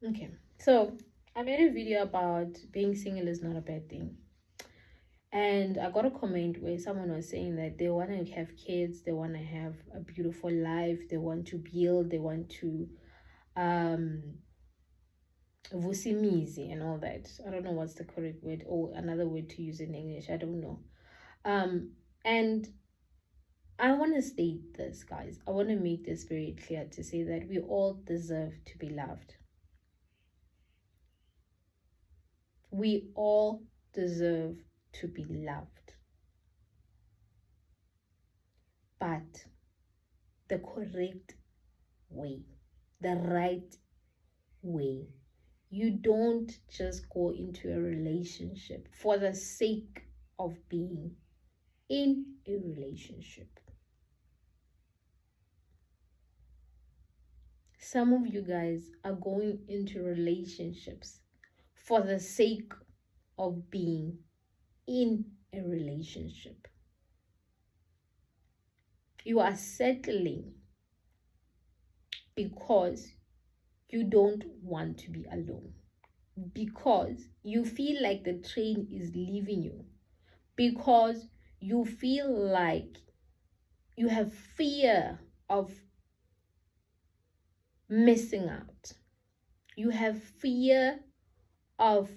Okay, so I made a video about being single is not a bad thing. And I got a comment where someone was saying that they want to have kids, they want to have a beautiful life, they want to build, they want to um vusimizi and all that. I don't know what's the correct word or another word to use in English. I don't know. And I want to state this, guys. I want to make this very clear to say that we all deserve to be loved. We all deserve to be loved. But the correct way, the right way. You don't just go into a relationship for the sake of being in a relationship. Some of you guys are going into relationships for the sake of being in a relationship. You are settling because you don't want to be alone, because you feel like the train is leaving you, because you feel like you have fear of missing out. You have fear of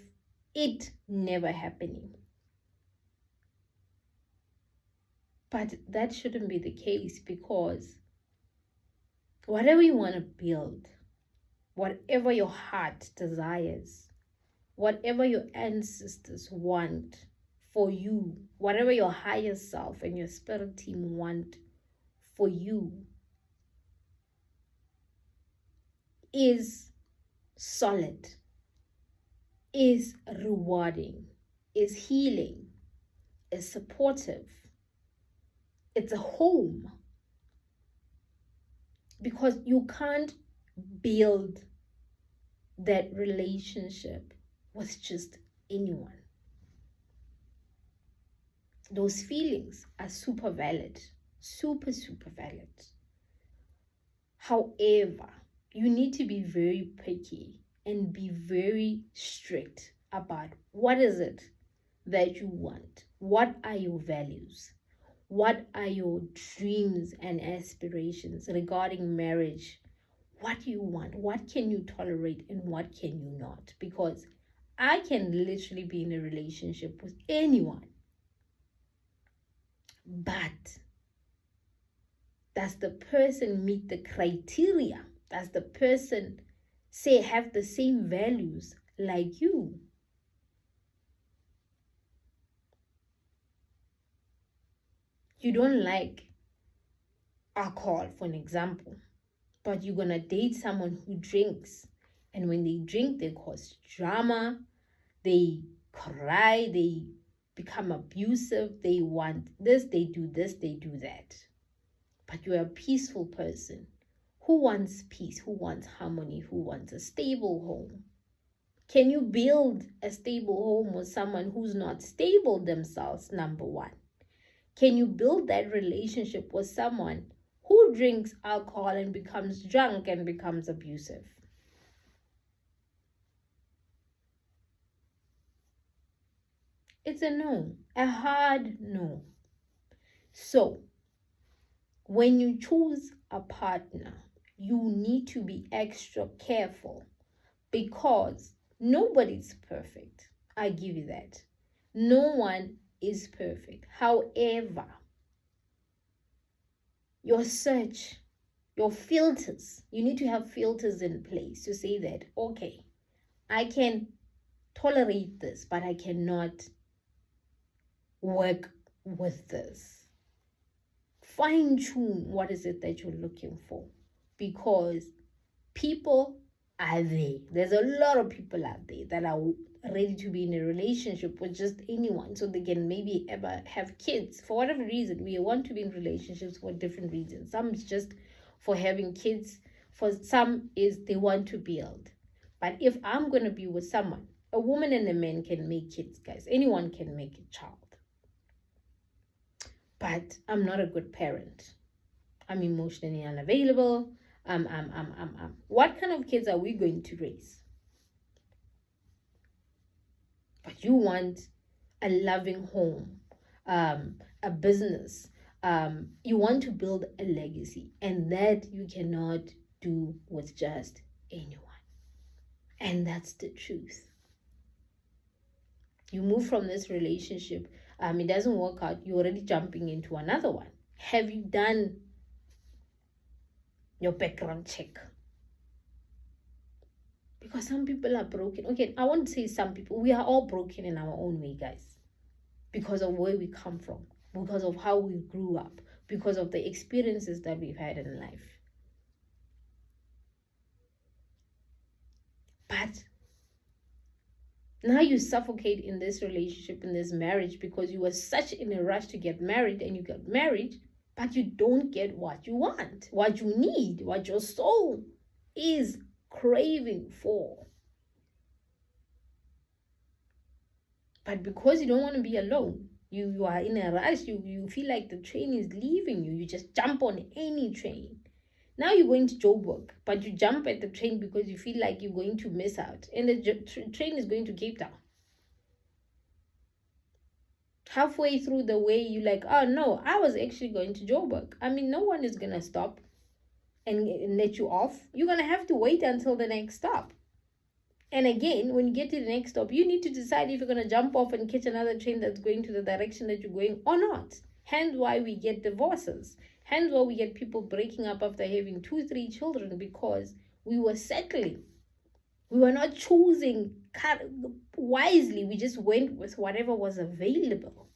it never happening. But that shouldn't be the case, because whatever you want to build, whatever your heart desires, whatever your ancestors want for you, whatever your higher self and your spirit team want for you, is solid, is rewarding, is healing, is supportive. It's a home. Because you can't build that relationship with just anyone. Those feelings are super valid, super, super valid. However, you need to be very picky and be very strict about what is it that you want. What are your values? What are your dreams and aspirations regarding marriage? What do you want? What can you tolerate and what can you not? Because I can literally be in a relationship with anyone. But does the person meet the criteria? Does the person say have the same values like you? You don't like alcohol, for an example, but you're gonna date someone who drinks, and when they drink they cause drama, they cry, they become abusive, they want this, they do this, they do that. But you're a peaceful person. Who wants peace? Who wants harmony? Who wants a stable home? Can you build a stable home with someone who's not stable themselves? Number one. Can you build that relationship with someone who drinks alcohol and becomes drunk and becomes abusive? It's a no, a hard no. So, when you choose a partner, you need to be extra careful, because nobody's perfect. I give you that. No one is perfect. However, your search, your filters, you need to have filters in place to say that, okay, I can tolerate this, but I cannot work with this. Fine tune what is it that you're looking for, because people are there. There's a lot of people out there that are ready to be in a relationship with just anyone so they can maybe ever have kids. For whatever reason, we want to be in relationships for different reasons. Some is just for having kids, for some is they want to build. But if I'm going to be with someone, a woman and a man can make kids, guys. Anyone can make a child. But I'm not a good parent. I'm emotionally unavailable. What kind of kids are we going to raise? But you want a loving home, a business. You want to build a legacy, and that you cannot do with just anyone. And that's the truth. You move from this relationship, it doesn't work out, you're already jumping into another one. Have you done your background check? Because some people are broken. Okay, I won't say some people. We are all broken in our own way, guys. Because of where we come from. Because of how we grew up. Because of the experiences that we've had in life. But now you suffocate in this relationship, in this marriage, because you were such in a rush to get married, and you got married, but you don't get what you want, what you need, what your soul is craving for. But because you don't want to be alone, you are in a rush, you feel like the train is leaving you, you just jump on any train. Now you're going to Joburg, but you jump at the train because you feel like you're going to miss out, and the train is going to Cape Town. Halfway through the way, you're like, oh no, I was actually going to Joburg. No one is going to stop and let you off. You're going to have to wait until the next stop. And again, when you get to the next stop, you need to decide if you're going to jump off and catch another train that's going to the direction that you're going or not. Hence why we get divorces. Hence why we get people breaking up after having 2-3 children, because we were settling. We were not choosing wisely. We just went with whatever was available.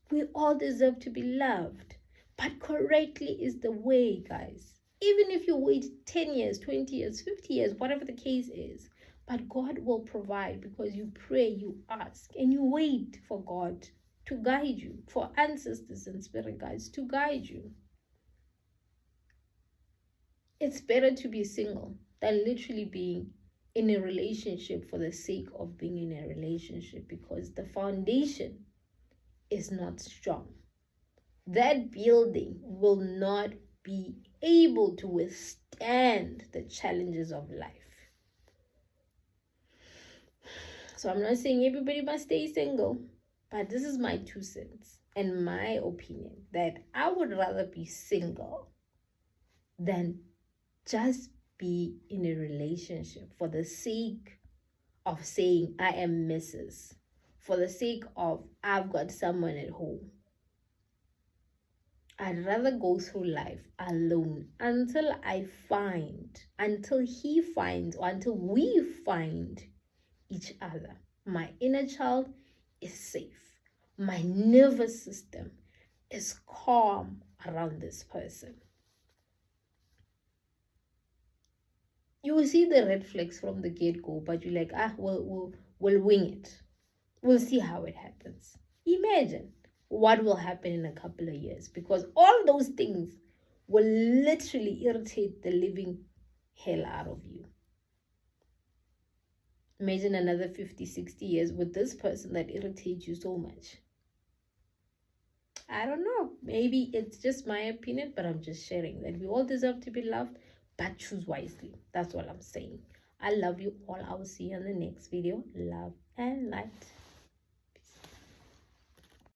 We all deserve to be loved. But correctly is the way, guys. Even if you wait 10 years, 20 years, 50 years, whatever the case is. But God will provide, because you pray, you ask, and you wait for God to guide you, for ancestors and spirit guides to guide you. It's better to be single than literally being in a relationship for the sake of being in a relationship, because the foundation is not strong. That building will not be able to withstand the challenges of life. So I'm not saying everybody must stay single, but this is my 2 cents and my opinion, that I would rather be single than just be in a relationship for the sake of saying I am Mrs., for the sake of I've got someone at home. I'd rather go through life alone until he finds, or until we find each other. My inner child is safe. My nervous system is calm around this person. You will see the red flags from the get-go, but you're like, we'll wing it. We'll see how it happens. Imagine what will happen in a couple of years, because all those things will literally irritate the living hell out of you. Imagine another 50, 60 years with this person that irritates you so much. I don't know. Maybe it's just my opinion, but I'm just sharing that we all deserve to be loved, but choose wisely. That's what I'm saying. I love you all. I will see you in the next video. Love and light.